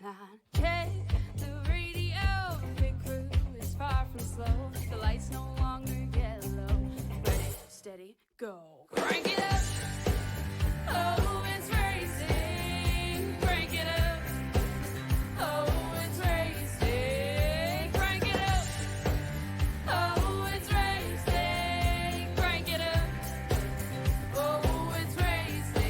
line. Check the radio, pit crew is far from slow. The lights no longer yellow. Ready, steady, go. Crank it up. Oh, it's racing. Crank it up. Oh, it's racing. Crank it up. Oh, it's racing. Crank it up. Oh, it's racing.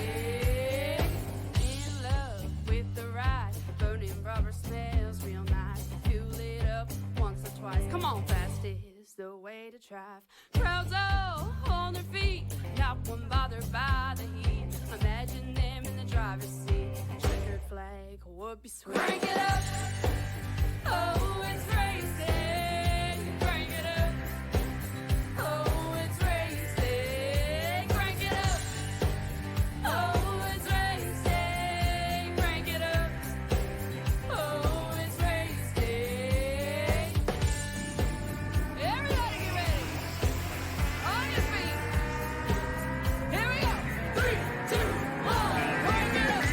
In love with the ride. Burning rubber smells real nice. Fuel it up once or twice. Come on, fast is the way to drive. Crowds all on their feet. Not one bothered by the heat. Imagine them in the driver's seat. Checkered flag would be sweet. Crank it up. Oh, it's racing. Crank it up. Oh, it's racing. Crank it up. Oh, it's racing. Crank it up. Oh, it's racing. Everybody get ready. On your feet. Here we go. 3, 2, 1. Crank it up.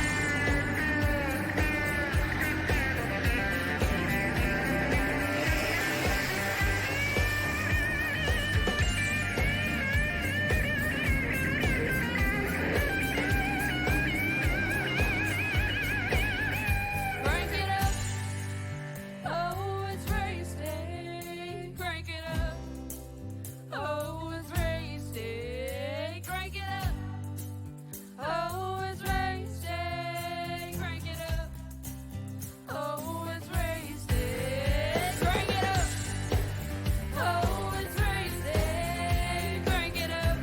Crank it up. Oh, it's race day. Crank it up. Oh, it's race day. Crank it up. Oh, it's race day. Crank it up. Oh, it's race day. Crank it up. Oh, it's race day. Crank it up.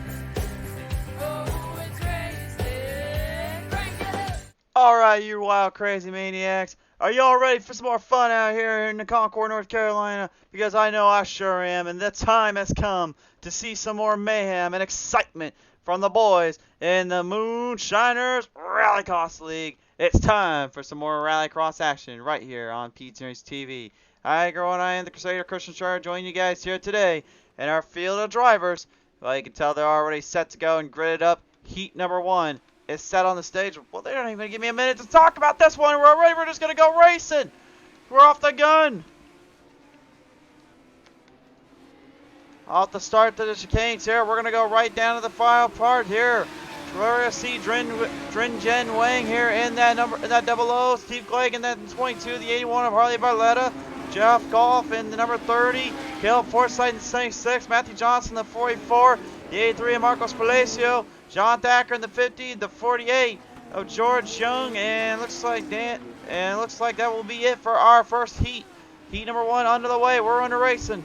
Oh, it's race day. Crank it up. Alright, you wild crazy maniacs. Are you all ready for some more fun out here in the Concord, North Carolina? Because I know I sure am, and the time has come to see some more mayhem and excitement from the boys in the Moonshiners Rallycross League. It's time for some more rallycross action right here on PTM Racing TV. Hi, everyone. I am the Crusader Christian Shard, joining you guys here today in our field of drivers. Well, you can tell they're already set to go and gridded up. Heat number 1 is set on the stage. Well, they don't even give me a minute to talk about this one. We're already, we're just going to go racing. We're off the gun. Off the start to the chicanes here. We're going to go right down to the final part here. We're going to see Drin Jen Wang here in that number, in that 00. Steve Clegg in that 22, the 81 of Harley Barletta. Jeff Goff in the number 30. Caleb Forsythe in the 76. Matthew Johnson in the 44. The 83 of Marcos Palacio. John Thacker in the 50, the 48 of George Young, and looks like that will be it for our first heat. Heat number 1 under the way. We're under racing.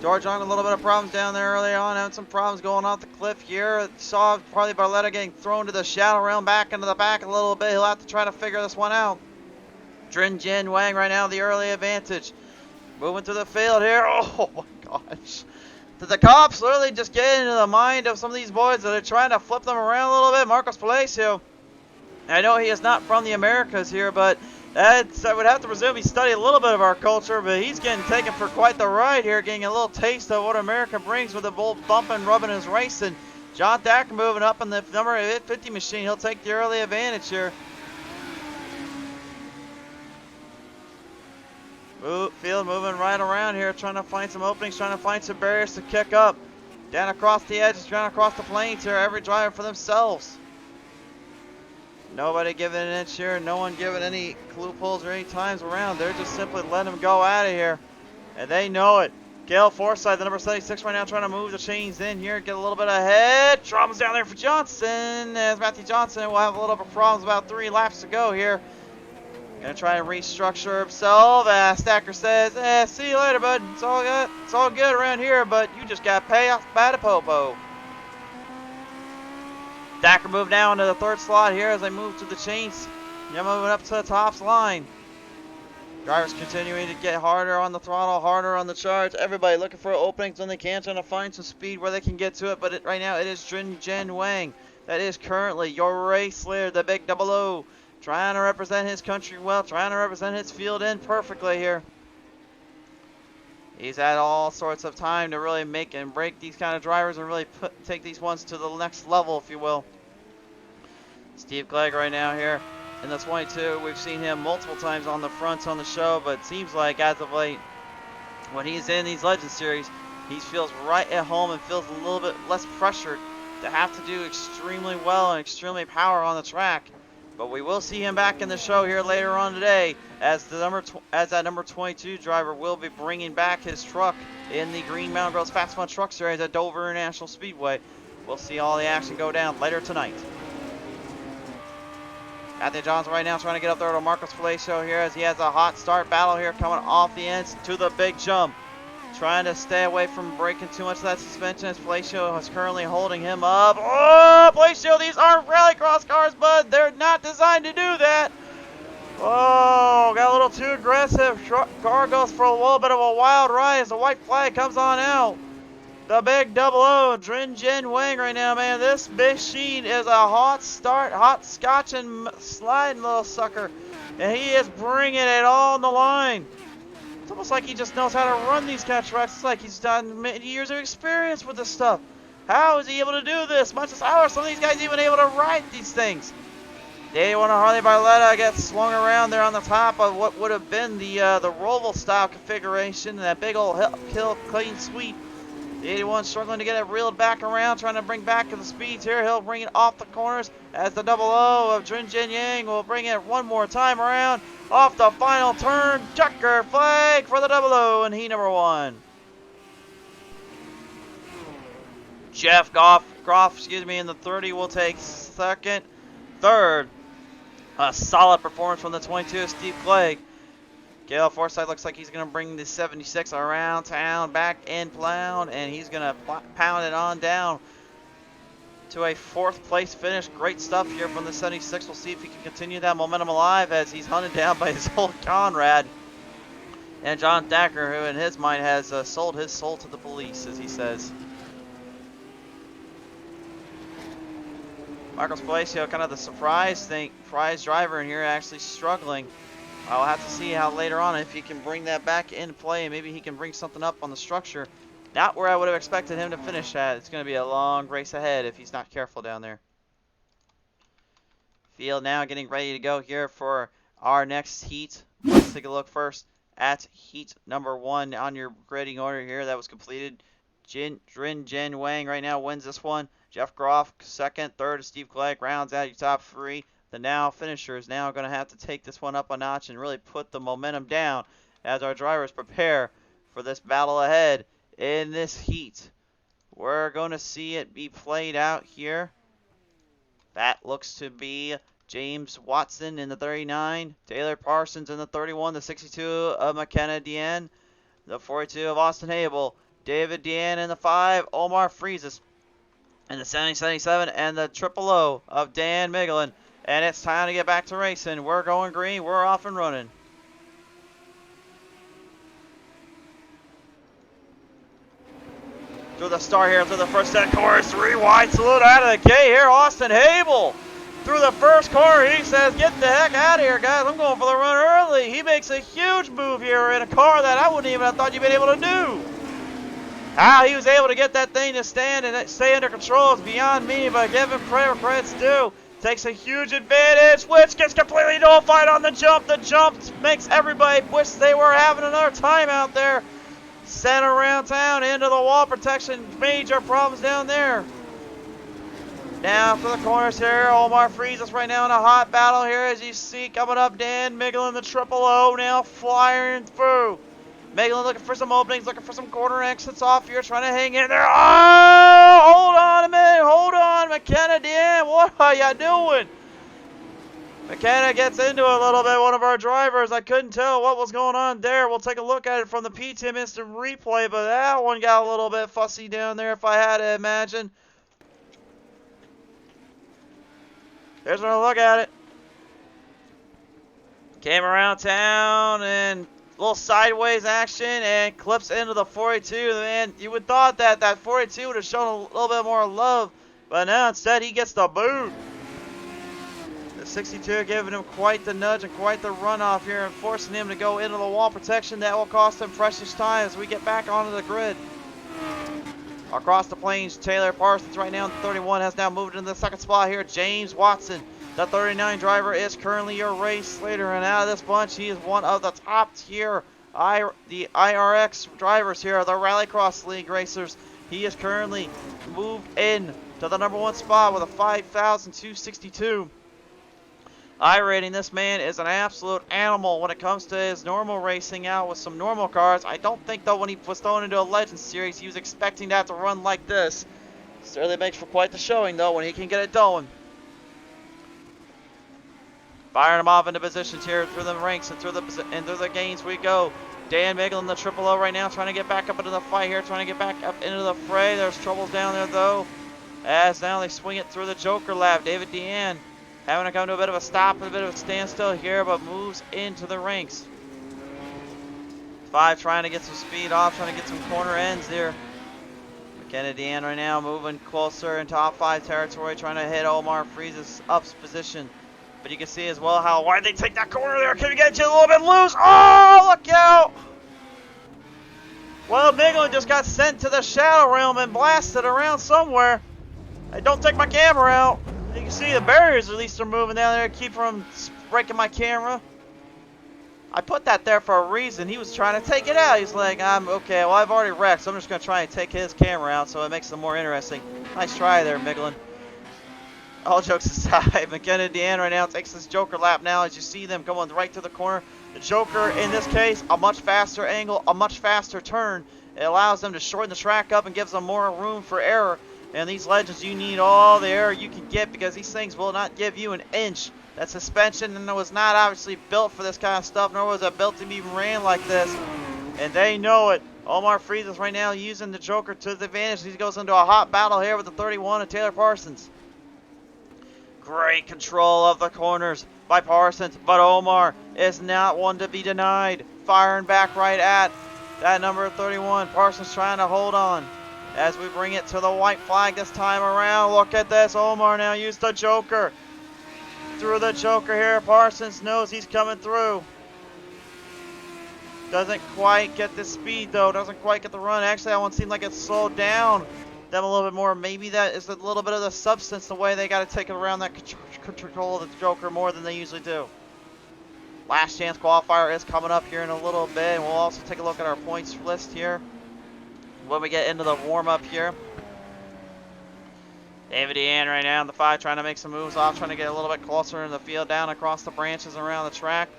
George Young, a little bit of problems down there early on, having some problems going off the cliff here. Saw probably Barletta getting thrown to the shadow realm, back into the back a little bit. He'll have to try to figure this one out. Drin Jen Wang right now the early advantage. Moving to the field here. Oh my gosh. Did the cops literally just get into the mind of some of these boys that are trying to flip them around a little bit? Marcos Palacio. I know he is not from the Americas here, but I would have to presume he studied a little bit of our culture, but he's getting taken for quite the ride here, getting a little taste of what America brings with the bull bumping, rubbing his racing. John Thacker moving up in the number 50 machine. He'll take the early advantage here. Field moving right around here, trying to find some openings, trying to find some barriers to kick up. Down across the edges, trying to cross the plains here, every driver for themselves. Nobody giving an inch here, no one giving any loopholes or any times around. They're just simply letting them go out of here. And they know it. Gail Forsythe, the number 76 right now, trying to move the chains in here, get a little bit ahead. Troubles down there for Johnson, as Matthew Johnson will have a little bit of problems, about 3 laps to go here. Gonna try and restructure himself. Stacker says, see you later, bud. It's all good around here, but you just got paid off by the popo. Stacker moved down to the 3rd slot here as they move to the chains. They're moving up to the tops line. Drivers continuing to get harder on the throttle, harder on the charge. Everybody looking for openings when they can, trying to find some speed where they can get to it. But right now it is Drin Jen Wang. That is currently your race leader, the big 00. Trying to represent his country well, trying to represent his field in perfectly here. He's had all sorts of time to really make and break these kind of drivers and really take these ones to the next level, if you will. Steve Clegg right now here in the 22. We've seen him multiple times on the fronts on the show, but it seems like as of late, when he's in these Legend Series, he feels right at home and feels a little bit less pressured to have to do extremely well and extremely power on the track. But we will see him back in the show here later on today, as that number 22 driver will be bringing back his truck in the Green Mountain Girls Fast Fun Truck Series at Dover International Speedway. We'll see all the action go down later tonight. Anthony Johnson right now trying to get up there to Marcos Palacio here as he has a hot start battle here coming off the ends to the big jump. Trying to stay away from breaking too much of that suspension as Palacio is currently holding him up. Oh, Palacio, these aren't rallycross cars, bud. They're not designed to do that. Oh, got a little too aggressive. Car goes for a little bit of a wild ride as the white flag comes on out. The big 00, Drin Jin Wang right now, man. This machine is a hot start, hot scotch and sliding little sucker. And he is bringing it all on the line. It's almost like he just knows how to run these kind of trucks. It's like he's done many years of experience with this stuff. How is he able to do this? Much as how are some of these guys even able to ride these things? The 81 Harley Barletta gets swung around there on the top of what would have been the Roval style configuration. That big old hill clean sweep. The 81 struggling to get it reeled back around, trying to bring back to the speeds here. He'll bring it off the corners as the 00 of Drin Jin Yang will bring it one more time around. Off the final turn, checker flag for the 00 and he number 1. Jeff Groff, in the 30 will take second. Third, a solid performance from the 22, Steve Clegg. Gale Forsyth looks like he's going to bring the 76 around town, back in plowed, and he's going to pound it on down to a 4th place finish. Great stuff here from the 76. We'll see if he can continue that momentum alive as he's hunted down by his old Conrad. And John Thacker, who in his mind has sold his soul to the police, as he says. Marcos Palacio, kind of the surprise driver in here, actually struggling. I'll have to see how later on if he can bring that back into play, and maybe he can bring something up on the structure. Not where I would have expected him to finish at. It's going to be a long race ahead if he's not careful down there. Field now getting ready to go here for our next heat. Let's take a look first at heat number 1 on your grading order here. That was completed. Drin Jin Wang right now wins this one. Jeff Groff second. Third is Steve Clegg. Rounds out your top 3. The now finisher is now going to have to take this one up a notch and really put the momentum down as our drivers prepare for this battle ahead in this heat. We're going to see it be played out here. That looks to be James Watson in the 39, Taylor Parsons in the 31, the 62 of McKenna Deanne, the 42 of Austin Hable, David Deanne in the 5, Omar Freezes in the 77, and the 000 of Dan Miglin. And it's time to get back to racing. We're going green. We're off and running. Through the start here, through the first set course. 3 wide salute out of the gate here. Austin Hable through the first corner. He says, get the heck out of here, guys. I'm going for the run early. He makes a huge move here in a car that I wouldn't even have thought you'd been able to do. How he was able to get that thing to stand and stay under control is beyond me, but give him credit where credit's due. Takes a huge advantage, which gets completely nullified on the jump. The jump makes everybody wish they were having another time out there. Sent around town into the wall protection. Major problems down there. Now for the corners here. Omar Freezes right now in a hot battle here, as you see coming up. Dan Miglin, the 000 now flying through. Miglin looking for some openings, looking for some corner exits off here, trying to hang in there. Oh, hold on a minute, hold on, McKenna Deanne, what are you doing? McKenna gets into it a little bit, one of our drivers. I couldn't tell what was going on there. We'll take a look at it from the PTM instant replay, but that one got a little bit fussy down there if I had to imagine. Here's a look at it. Came around town and little sideways action and clips into the 42. Man, you would thought that that 42 would have shown a little bit more love, but now instead he gets the boot. The 62 giving him quite the nudge and quite the runoff here and forcing him to go into the wall protection. That will cost him precious time as we get back onto the grid. Across the plains, Taylor Parsons right now in 31 has now moved into the second spot here. James Watson The 39 driver is currently your race leader, and out of this bunch, he is one of the top tier the IRX drivers here, the Rallycross League racers. He is currently moved in to the #1 spot with a 5,262 I rating. This man is an absolute animal when it comes to his normal racing out with some normal cars. I don't think, though, when he was thrown into a Legends Series, he was expecting that to run like this. Certainly makes for quite the showing, though, when he can get it going. Firing him off into positions here through the ranks and through the gains we go. Dan Miglin, the Triple O right now, trying to get back up into the fight here, trying to get back up into the fray. There's troubles down there, though, as now they swing it through the Joker lap. David Deanne having to come to a bit of a stop and a bit of a standstill here, but moves into the ranks. 5 trying to get some speed off, trying to get some corner ends here. McKenna Deanne right now moving closer in top 5 territory, trying to hit Omar Freeze's ups position. But you can see as well how wide they take that corner there. Can we get you a little bit loose? Oh, look out! Well, Miglin just got sent to the Shadow Realm and blasted around somewhere. Hey, don't take my camera out. You can see the barriers at least are moving down there to keep from breaking my camera. I put that there for a reason. He was trying to take it out. He's like, I'm okay, well, I've already wrecked, so I'm just going to try and take his camera out so it makes it more interesting. Nice try there, Miglin. All jokes aside, McKenna Deanne right now takes this Joker lap now as you see them going right to the corner. The Joker, in this case, a much faster angle, a much faster turn. It allows them to shorten the track up and gives them more room for error. And these Legends, you need all the error you can get because these things will not give you an inch. That suspension and it was not obviously built for this kind of stuff, nor was it built to be ran like this. And they know it. Omar Freeze right now using the Joker to the advantage. He goes into a hot battle here with the 31 of Taylor Parsons. Great control of the corners by Parsons, but Omar is not one to be denied. Firing back right at that number 31. Parsons trying to hold on as we bring it to the white flag this time around. Look at this. Omar now used the Joker. Through the Joker here. Parsons knows he's coming through. Doesn't quite get the speed, though. Doesn't quite get the run. Actually, that one seemed like it slowed down them a little bit more. Maybe that is a little bit of the substance, the way they got to take it around that control of the Joker more than they usually do. Last chance qualifier is coming up here in a little bit, and we'll also take a look at our points list here when we get into the warm-up here. David Deanne right now in the 5 trying to make some moves off, trying to get a little bit closer in the field, down across the branches around the track.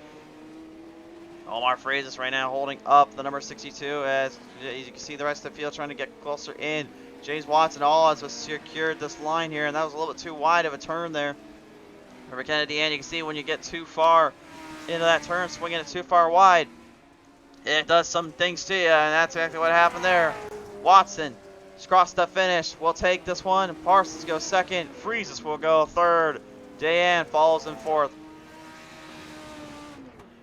Omar Frazes right now holding up the number 62 as you can see the rest of the field trying to get closer in. James Watson all has secured this line here, and that was a little bit too wide of a turn there. For McKenna Deanne, you can see when you get too far into that turn, swinging it too far wide, it does some things to you, and that's exactly what happened there. Watson just crossed the finish. We'll take this one. Parsons goes second. Freezes will go third. Deanne follows in fourth.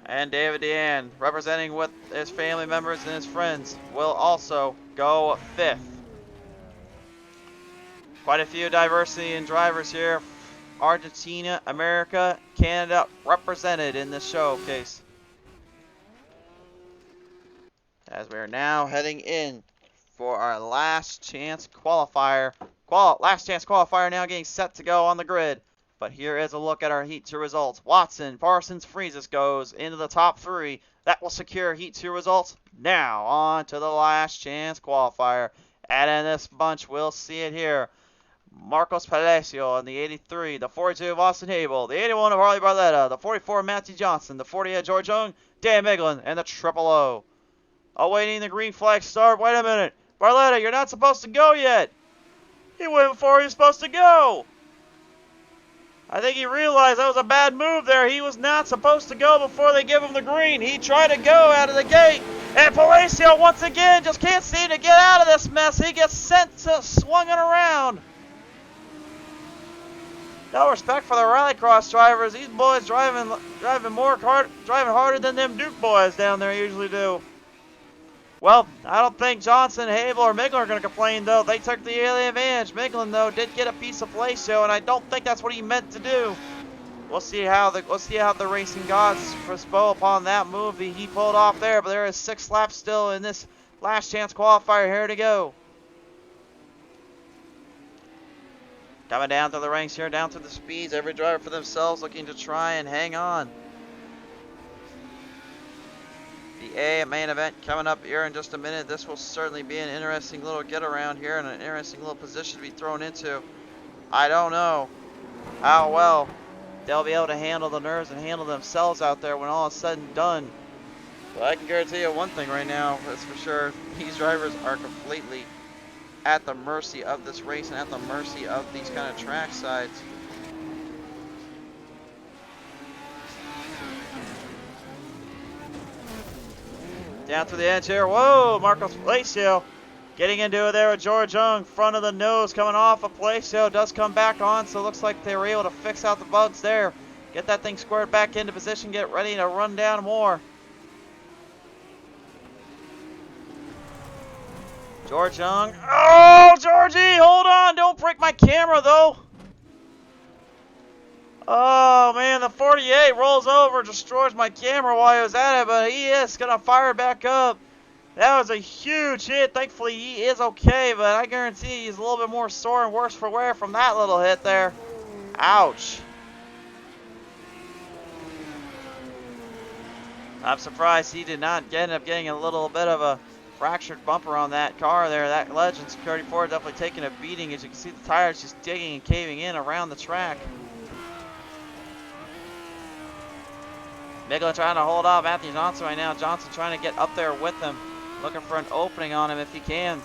And David Deanne, representing with his family members and his friends, will also go fifth. Quite a few diversity in drivers here. Argentina, America, Canada represented in this showcase. As we are now heading in for our last chance qualifier. Last chance qualifier now getting set to go on the grid. But here is a look at our Heat 2 results. Watson, Parsons, Freezes goes into the top 3. That will secure Heat 2 results. Now on to the last chance qualifier. And in this bunch, we'll see it here. Marcos Palacio in the 83, the 42 of Austin Hable, the 81 of Harley Barletta, the 44 of Matthew Johnson, the 40 of George Young, Dan Miglin, and the Triple O. Awaiting the green flag start. Wait a minute. Barletta, you're not supposed to go yet. He went before he was supposed to go. I think he realized that was a bad move there. He was not supposed to go before they give him the green. He tried to go out of the gate. And Palacio, once again, just can't seem to get out of this mess. He gets sent to swinging around. No respect for the Rallycross drivers. These boys driving harder than them Duke boys down there usually do. Well, I don't think Johnson, Hable, or Miglin are going to complain, though. They took the early advantage. Miglin, though, did get a piece of Palacio, and I don't think that's what he meant to do. We'll see how the racing gods bestow upon that move he pulled off there. But there is 6 laps still in this last chance qualifier here to go. Coming down through the ranks here, down through the speeds. Every driver for themselves looking to try and hang on. The A main event coming up here in just a minute. This will certainly be an interesting little get around here and an interesting little position to be thrown into. I don't know how well they'll be able to handle the nerves and handle themselves out there when all is said and done. But I can guarantee you one thing right now, that's for sure. These drivers are completely at the mercy of this race and at the mercy of these kind of track sides. Down to the edge here. Whoa, Marcos Palacio getting into it there with George Young. Front of the nose coming off of Palacio. Does come back on, so it looks like they were able to fix out the bugs there. Get that thing squared back into position. Get ready to run down more. George Young. Oh, Georgie, hold on. Don't break my camera, though. Oh, man, the 48 rolls over, destroys my camera while he was at it, but he is going to fire back up. That was a huge hit. Thankfully, he is okay, but I guarantee he's a little bit more sore and worse for wear from that little hit there. Ouch. I'm surprised he did not end up getting a little bit of a fractured bumper on that car there. That Legends 34 definitely taking a beating. As you can see, the tires just digging and caving in around the track. Miglin trying to hold off Matthew Johnson right now. Johnson trying to get up there with him. Looking for an opening on him if he can.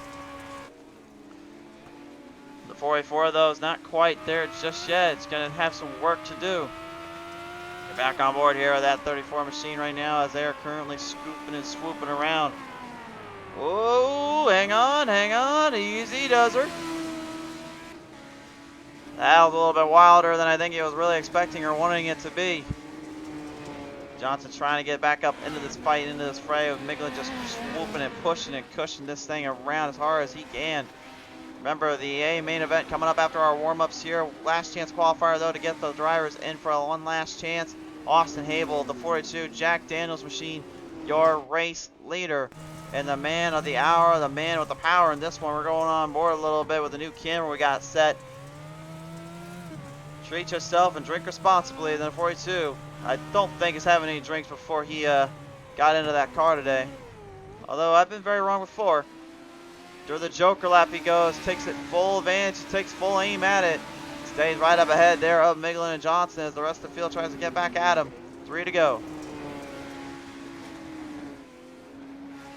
The 484 though is not quite there just yet. It's going to have some work to do. They're back on board here with that 34 machine right now as they are currently scooping and swooping around. Oh, hang on. Easy does her. That was a little bit wilder than I think he was really expecting or wanting it to be. Johnson trying to get back up into this fight, into this fray of Miglin just swooping and pushing and cushioning this thing around as hard as he can. Remember, the A main event coming up after our warm-ups here. Last chance qualifier, though, to get the drivers in for one last chance. Austin Habel, the 42, Jack Daniels machine, your race leader. And the man of the hour, the man with the power in this one. We're going on board a little bit with the new camera we got set. Treat yourself and drink responsibly. Then 42. I don't think he's having any drinks before he got into that car today. Although I've been very wrong before. Through the Joker lap he goes, takes it full advantage, takes full aim at it. Stays right up ahead there of Miglin and Johnson as the rest of the field tries to get back at him. 3 to go.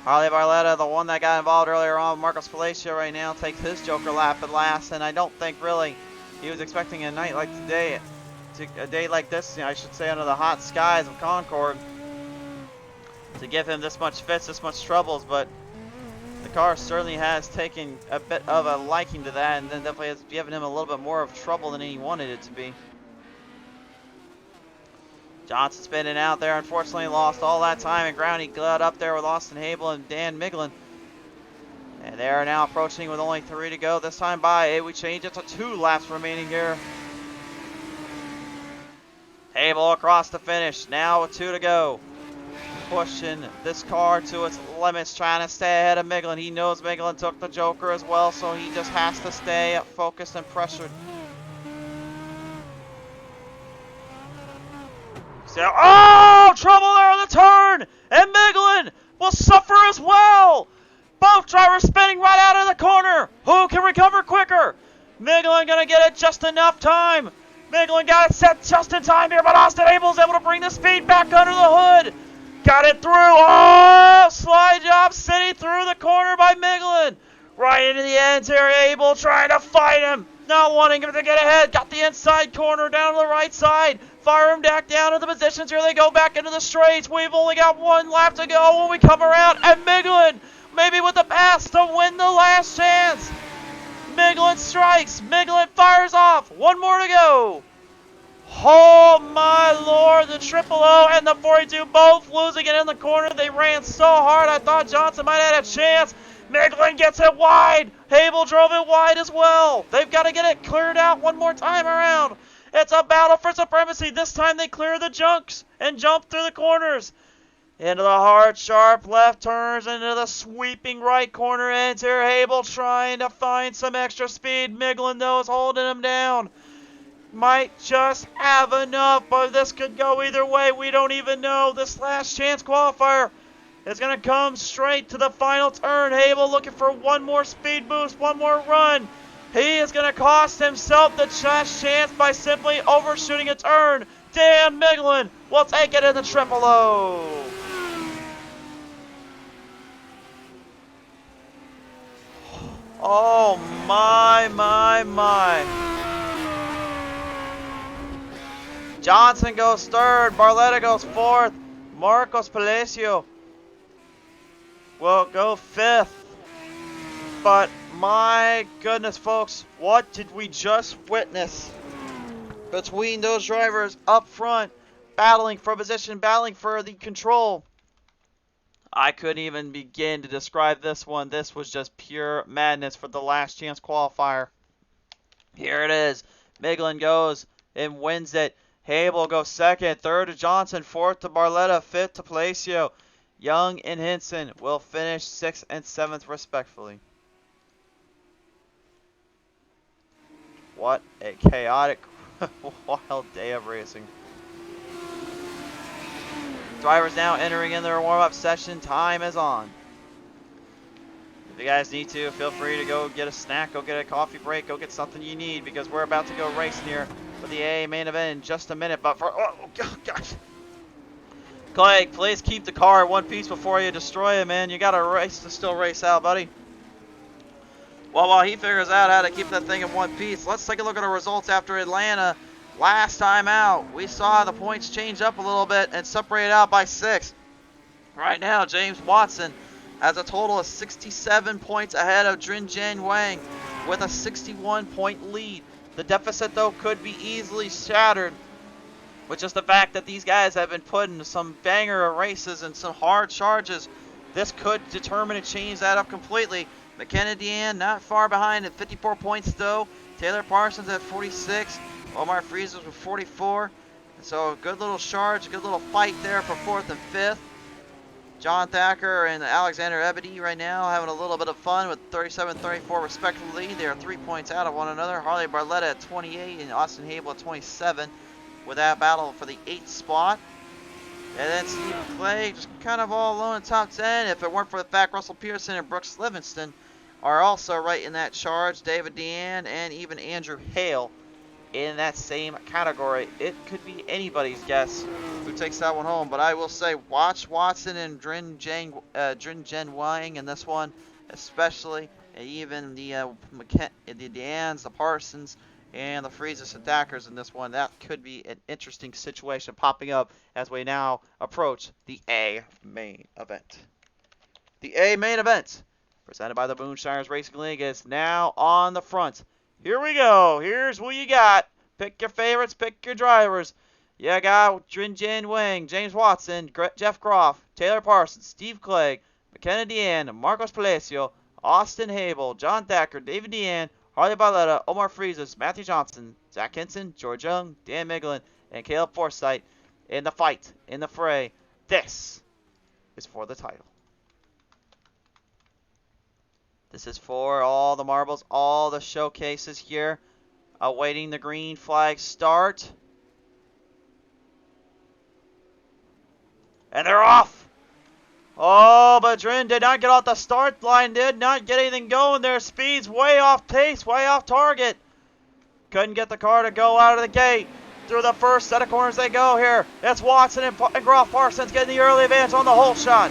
Harley Barletta, the one that got involved earlier on, Marcos Palacio right now takes his Joker lap at last, and I don't think really he was expecting a night like today, a day like this, I should say, under the hot skies of Concord, to give him this much fits, this much troubles, but the car certainly has taken a bit of a liking to that, and then definitely has given him a little bit more of trouble than he wanted it to be. Johnson spinning out there, unfortunately lost all that time and ground. He got up there with Austin Habel and Dan Miglin. And they are now approaching with only 3 to go. This time by, we change it to 2 laps remaining here. Habel across the finish, now with 2 to go. Pushing this car to its limits, trying to stay ahead of Miglin. He knows Miglin took the Joker as well, so he just has to stay focused and pressured. So, oh, trouble there on the turn, and Miglin will suffer as well. Both drivers spinning right out of the corner. Who can recover quicker? Miglin gonna get it just enough time. Miglin got it set just in time here, but Austin Habel's able to bring the speed back under the hood. Got it through. Oh, slide job city through the corner by Miglin. Right into the end here, Habel trying to fight him. Not wanting him to get ahead. Got the inside corner down to the right side. Fire him back down to the positions. Here they go back into the straights. We've only got 1 lap to go when we come around. And Miglin, maybe with the pass to win the last chance. Miglin strikes. Miglin fires off. 1 more to go. Oh my lord, the Triple O and the 42 both losing it in the corner. They ran so hard I thought Johnson might have had a chance. Miglin gets it wide. Habel drove it wide as well. They've got to get it cleared out one more time around. It's a battle for supremacy. This time they clear the junks and jump through the corners. Into the hard, sharp left turns, into the sweeping right corner enter. Hable trying to find some extra speed. Miglin, though, is holding him down. Might just have enough, but this could go either way. We don't even know. This last chance qualifier is going to come straight to the final turn. Hable looking for one more speed boost, one more run. He is going to cost himself the last chance by simply overshooting a turn. Dan Miglin will take it in the triple O. Oh my. Johnson goes third, Barletta goes fourth, Marcos Palacio will go fifth. But my goodness, folks, what did we just witness between those drivers up front, battling for position, battling for the control? I couldn't even begin to describe this one. This was just pure madness for the last chance qualifier. Here it is. Miglin goes and wins it. Hable goes second, third to Johnson, fourth to Barletta, fifth to Palacio. Young and Hinson will finish 6th and 7th respectively. What a chaotic, wild day of racing. Drivers now entering in their warm-up session. Time is on. If you guys need to, feel free to go get a snack, go get a coffee break, go get something you need, because we're about to go racing here for the A main event in just a minute. But for, oh gosh. Clegg, please keep the car in one piece before you destroy it, man. You got a race to still race out, buddy. Well, while he figures out how to keep that thing in one piece, let's take a look at our results after Atlanta. Last time out, we saw the points change up a little bit and separate out by 6. Right now, James Watson has a total of 67 points ahead of Drinjen Wang with a 61-point lead. The deficit, though, could be easily shattered with just the fact that these guys have been put into some banger races and some hard charges. This could determine and change that up completely. McKenna Deanne not far behind at 54 points, though. Taylor Parsons at 46. Omar Freezes with 44. And so a good little charge, good little fight there for 4th and 5th. John Thacker and Alexander Ebony right now having a little bit of fun with 37-34 respectively. They are 3 points out of one another. Harley Barletta at 28 and Austin Hable at 27 with that battle for the 8th spot. And then Steve Clay just kind of all alone in top 10. If it weren't for the fact Russell Pearson and Brooks Livingston are also right in that charge. David Deanne and even Andrew Hale in that same category. It could be anybody's guess who takes that one home. But I will say, watch Watson and Drinjen Wang in this one, especially. And even the Deannes, the Parsons, and the Freezes and Thackers in this one. That could be an interesting situation popping up as we now approach the A main event. The A main event, presented by the Moonshiners Racing League, is now on the front. Here we go. Here's who you got. Pick your favorites. Pick your drivers. You got Drinjen Wang, James Watson, Jeff Croft, Taylor Parsons, Steve Clegg, McKenna Deanne, Marcos Palacio, Austin Hable, John Thacker, David Deanne, Harley Barletta, Omar Freezes, Matthew Johnson, Zach Hinson, George Young, Dan Miglin, and Caleb Forsythe in the fight, in the fray. This is for the title. This is for all the marbles, all the showcases here, awaiting the green flag start. And they're off. Oh, but Drin did not get off the start line, did not get anything going there. Speed's way off pace, way off target. Couldn't get the car to go out of the gate. Through the first set of corners they go here. It's Watson and Groff Parsons getting the early advance on the whole shot.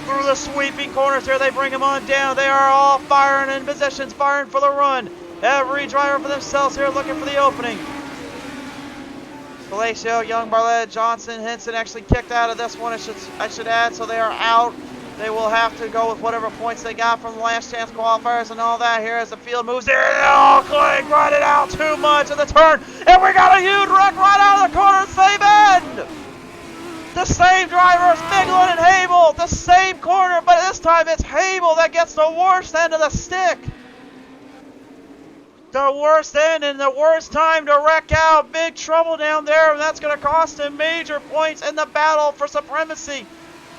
Through the sweeping corners here, they bring him on down. They are all firing in positions, firing for the run. Every driver for themselves here looking for the opening. Palacio, Young, Barletta, Johnson, Hinson actually kicked out of this one, I should add, so they are out. They will have to go with whatever points they got from the last chance qualifiers and all that here as the field moves in. Oh, Clegg brought it out too much in the turn, and we got a huge wreck right out of the corner, same end. The same drivers, Miglin and Hable, the same corner, but this time it's Hable that gets the worst end of the stick. The worst end and the worst time to wreck out. Big trouble down there, and that's going to cost him major points in the battle for supremacy.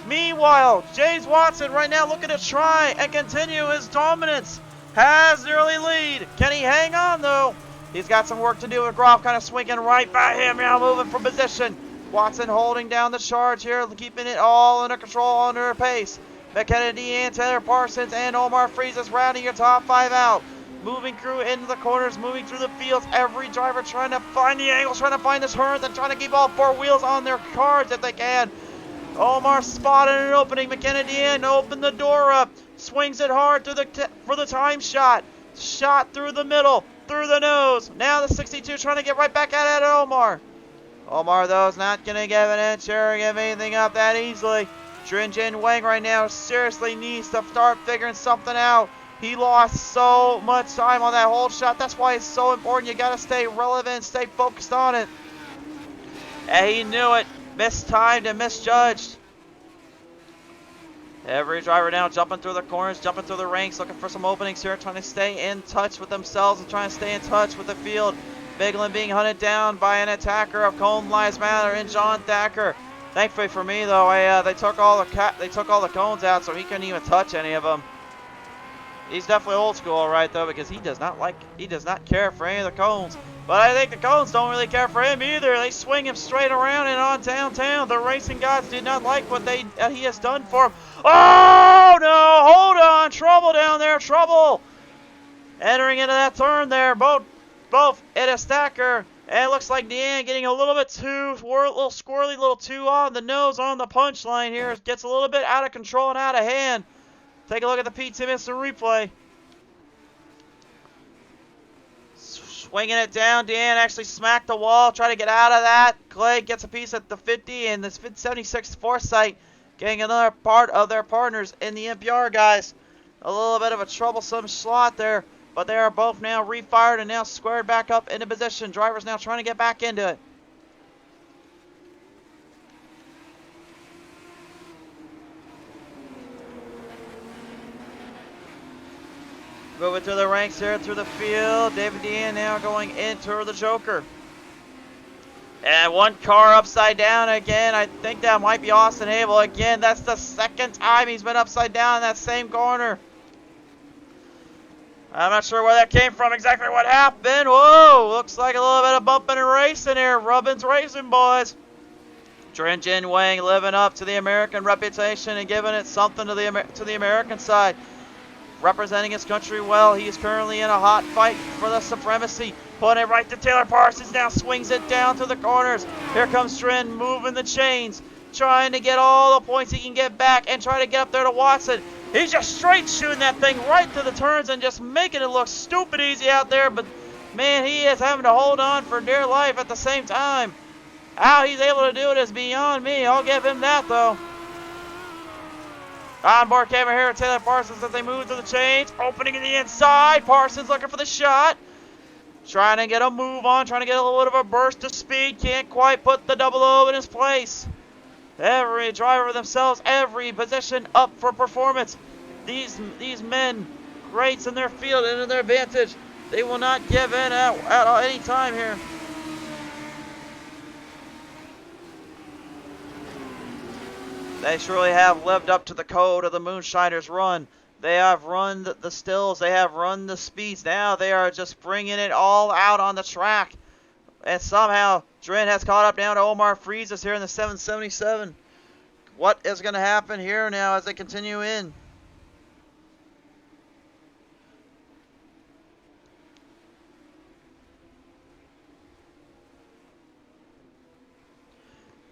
Meanwhile, James Watson right now looking to try and continue his dominance. Has the early lead. Can he hang on, though? He's got some work to do with Groff kind of swinging right by him now, moving from position. Watson holding down the charge here, keeping it all under control, under pace. McKenna and Taylor Parsons and Omar Freezes rounding your top 5 out. Moving through into the corners, moving through the fields. Every driver trying to find the angles, trying to find the turns, and trying to keep all 4 wheels on their cars if they can. Omar spotted an opening. McKenna Deanne opened the door up. Swings it hard through for the time shot. Shot through the middle, through the nose. Now the 62 trying to get right back at it, Omar. Omar, though, is not going to give an inch or give anything up that easily. Jin Wang right now seriously needs to start figuring something out. He lost so much time on that hold shot. That's why it's so important. You got to stay relevant, stay focused on it. And he knew it. Mistimed and misjudged. Every driver now jumping through the corners, jumping through the ranks, looking for some openings here, trying to stay in touch with themselves and trying to stay in touch with the field. Biglin being hunted down by an attacker of Cone Lives Matter and John Thacker. Thankfully for me, though, they took all the cones out, so he couldn't even touch any of them. He's definitely old school, all right, though, because he does not care for any of the cones. But I think the cones don't really care for him either. They swing him straight around and on downtown. The racing gods did not like what he has done for him. Oh no! Hold on, trouble down there, trouble. Entering into that turn there, both at a stacker. And it looks like Deanne getting a little bit little squirrely, little too on the nose on the punchline here. It gets a little bit out of control and out of hand. Take a look at the PTM instant replay. Swinging it down, Deanne actually smacked the wall, try to get out of that. Clay gets a piece at the 50, and this 76 Foresight getting another part of their partners in the NPR guys. A little bit of a troublesome slot there. But they are both now refired and now squared back up into position. Drivers now trying to get back into it. Moving through the ranks here, through the field. David Dean now going into the Joker. And one car upside down again. I think that might be Austin Abel again. That's the second time he's been upside down in that same corner. I'm not sure where that came from, exactly what happened. Whoa, looks like a little bit of bumping and racing here. Rubbins racing, boys. Jin Wang living up to the American reputation and giving it something to the American side. Representing his country well. He is currently in a hot fight for the supremacy. Putting it right to Taylor Parsons. Now swings it down to the corners. Here comes Trin moving the chains. Trying to get all the points he can get back and try to get up there to Watson. He's just straight shooting that thing right to the turns and just making it look stupid easy out there. But, man, he is having to hold on for dear life at the same time. How he's able to do it is beyond me. I'll give him that, though. Onboard camera here at Taylor Parsons as they move to the chains. Opening in the inside. Parsons looking for the shot. Trying to get a move on. Trying to get a little bit of a burst of speed. Can't quite put the double O in his place. Every driver themselves, every position up for performance. These men, greats in their field and in their advantage. They will not give in at any time here. They surely have lived up to the code of the Moonshiners run. They have run the stills. They have run the speeds. Now they are just bringing it all out on the track. And somehow, Dren has caught up now to Omar Freezes here in the 777. What is going to happen here now as they continue in?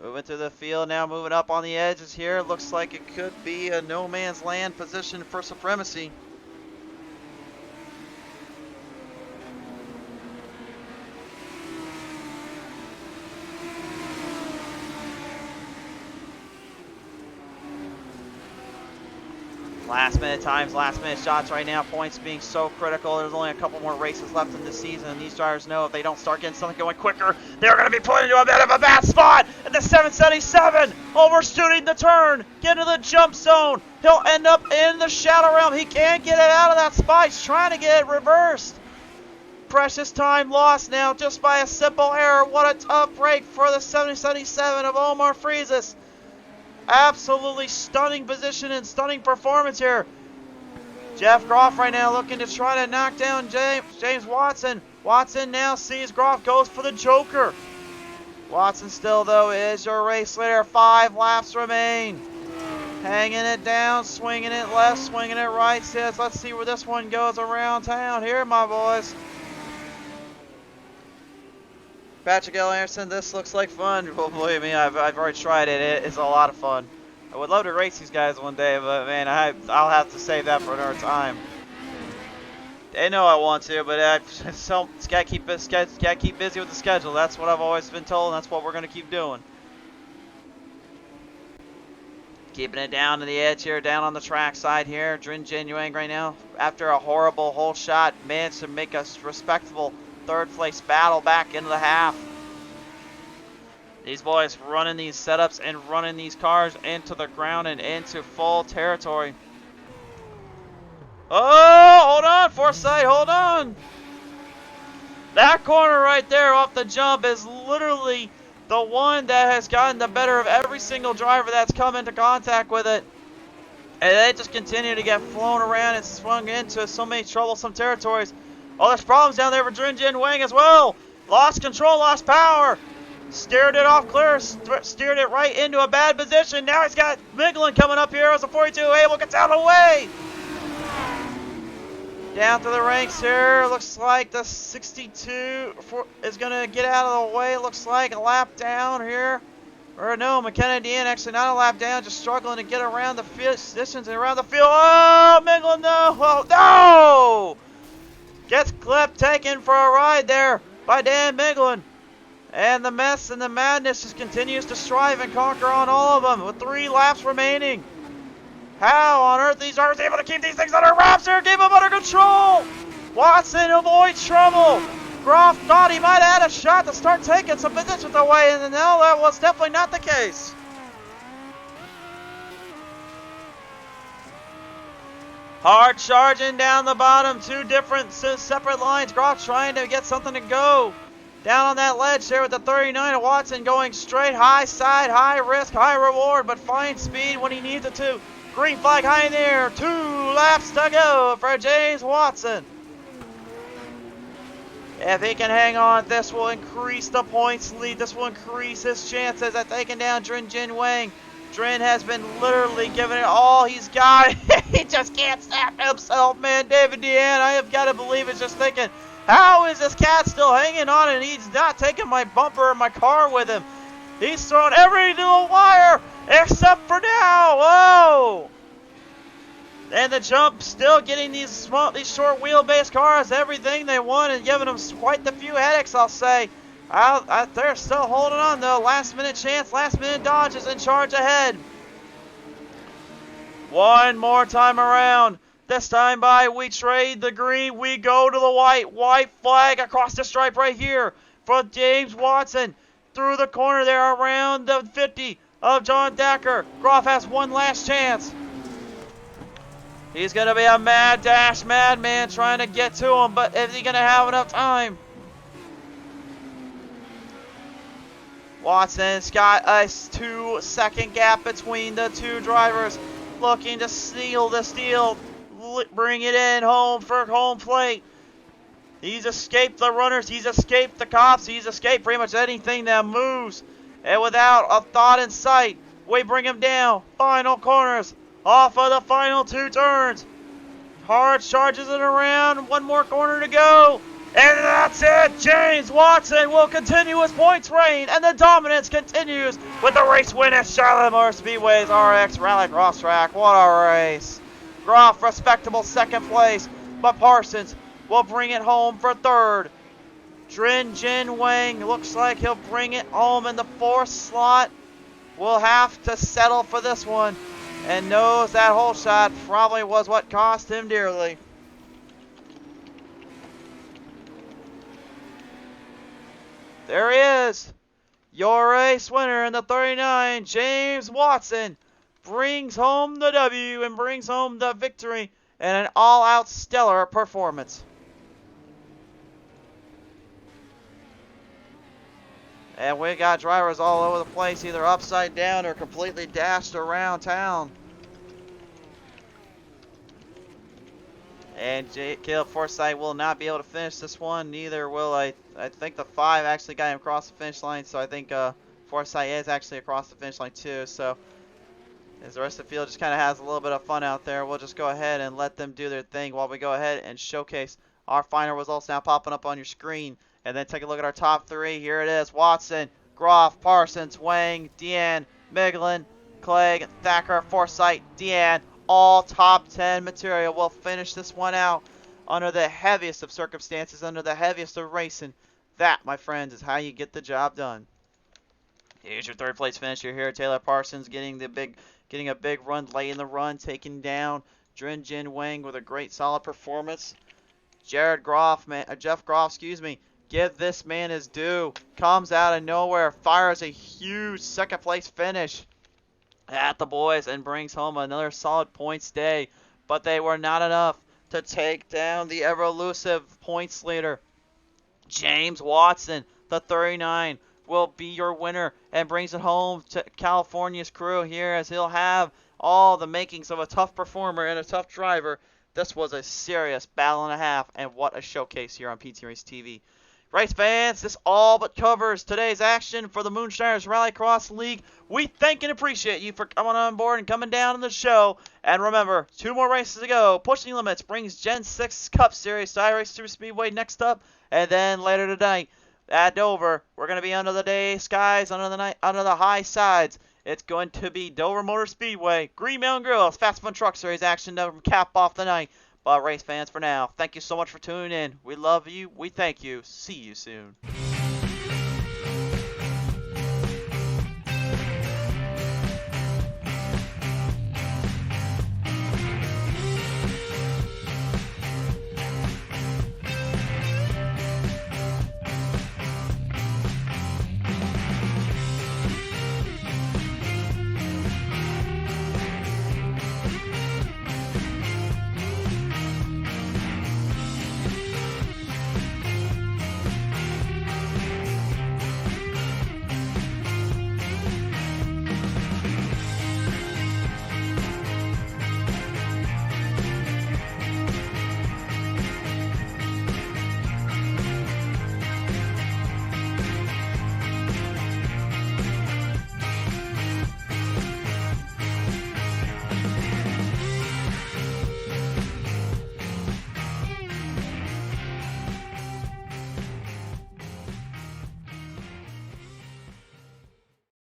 Moving through the field now, moving up on the edges here. Looks like it could be a no man's land position for supremacy. Last minute times, last minute shots right now. Points being so critical. There's only a couple more races left in the season, and these drivers know if they don't start getting something going quicker, they're going to be put into a bit of a bad spot. At the 777, overshooting the turn, get into the jump zone. He'll end up in the shadow realm. He can't get it out of that spot. He's trying to get it reversed. Precious time lost now just by a simple error. What a tough break for the 777 of Omar Freezes. Absolutely stunning position and stunning performance here. Jeff Groff right now looking to try to knock down James Watson. Watson now sees Groff, goes for the Joker. Watson still, though, is your race leader. 5 laps remain. Hanging it down, swinging it left, swinging it right. Says, let's see where this one goes around town here, my boys. Patrick L. Anderson, this looks like fun. Well, believe me, I've already tried it. It's a lot of fun. I would love to race these guys one day, but man, I'll have to save that for another time. They know I want to, but gotta keep busy with the schedule. That's what I've always been told, and that's what we're gonna keep doing. Keeping it down to the edge here, down on the track side here. Drin Jin Yuang right now, after a horrible hole shot, managed to make a respectable third place battle back into the half. These boys running these setups and running these cars into the ground and into full territory. Oh, hold on, Forsyth, hold on. That corner right there off the jump is literally the one that has gotten the better of every single driver that's come into contact with it. And they just continue to get flown around and swung into so many troublesome territories. Oh, there's problems down there for Drin Jin Wang as well. Lost control, lost power. Steered it off clear, steered it right into a bad position. Now he's got Miglin coming up here as a 42. Abel gets out of the way. Down to the ranks here. Looks like the 62 is going to get out of the way. Looks like a lap down here. Or no, McKenna Dean actually not a lap down, just struggling to get around the distance and around the field. Oh, Miglin, no! Oh, no! Gets clipped, taken for a ride there by Dan Miglin. And the mess and the madness just continues to strive and conquer on all of them with 3 laps remaining. How on earth these drivers able to keep these things under wraps here? Keep them under control. Watson avoids trouble. Groff thought he might have had a shot to start taking some positions away, and no, that was definitely not the case. Hard charging down the bottom, 2 different separate lines. Groff trying to get something to go. Down on that ledge there with the 39 of Watson going straight, high side, high risk, high reward, but fine speed when he needs it to. Green flag high in the air. 2 laps to go for James Watson. If he can hang on, this will increase the points lead. This will increase his chances at taking down Drin Jin Wang. Drin has been literally giving it all he's got. He just can't stop himself, man. David Deanne, I have got to believe, is just thinking, how is this cat still hanging on and he's not taking my bumper or my car with him? He's thrown every little wire except for now. Whoa! And the jump still getting these short wheelbase cars everything they want and giving them quite the few headaches, I'll say. They're still holding on though. Last minute chance, last minute Dodge is in charge ahead. One more time around. This time by, we trade the green, we go to the white. White flag across the stripe right here for James Watson. Through the corner there around the 50 of John Decker. Groff has one last chance. He's going to be a mad dash madman trying to get to him, but is he going to have enough time? Watson's got a 2-second gap between the 2 drivers, looking to steal the steal, bring it in home for home plate. He's escaped the runners, he's escaped the cops, he's escaped pretty much anything that moves. And without a thought in sight, we bring him down. Final corners. Off of the final 2 turns. Hard charges it around. One more corner to go. And that's it. James Watson will continue his points reign. And the dominance continues with the race win at Charlotte Motor Speedway's RX Rallycross track. What a race. Groff, respectable 2nd place. But Parsons will bring it home for 3rd. Drin Jin Wang looks like he'll bring it home in the 4th slot. We'll have to settle for this one. And knows that hole shot probably was what cost him dearly. There he is. Your race winner in the 39, James Watson, brings home the W and brings home the victory in an all-out stellar performance. And we got drivers all over the place, either upside down or completely dashed around town. And Caleb Forsythe will not be able to finish this one. Neither will I think the 5 actually got him across the finish line. So I think Forsythe is actually across the finish line too. So as the rest of the field just kind of has a little bit of fun out there, we'll just go ahead and let them do their thing while we go ahead and showcase our final results now popping up on your screen. And then take a look at our top 3. Here it is. Watson, Groff, Parsons, Wang, Deanne, Miglin, Clegg, Thacker, Forsythe, Deanne. All top 10 material. We'll finish this one out under the heaviest of circumstances, under the heaviest of racing. That, my friends, is how you get the job done. Here's your 3rd place finisher here. Taylor Parsons getting a big run late in the run, taking down Drin Jin Wang with a great solid performance. Jeff Groff, give this man his due. Comes out of nowhere, fires a huge 2nd place finish at the boys and brings home another solid points day. But they were not enough to take down the ever elusive points leader. James Watson, the 39, will be your winner and brings it home to California's crew here, as he'll have all the makings of a tough performer and a tough driver. This was a serious battle and a half, and what a showcase here on PTM Racing TV. Race fans, this all but covers today's action for the Moonshiners Rallycross League. We thank and appreciate you for coming on board and coming down on the show. And remember, 2 more races to go. Pushing Limits brings Gen 6 Cup Series to iRace Super Speedway next up. And then later tonight at Dover, we're going to be under the day skies, under the high sides. It's going to be Dover Motor Speedway, Green Mountain Girls, Fast Fun Truck Series action to cap off the night. But race fans, for now, thank you so much for tuning in. We love you. We thank you. See you soon.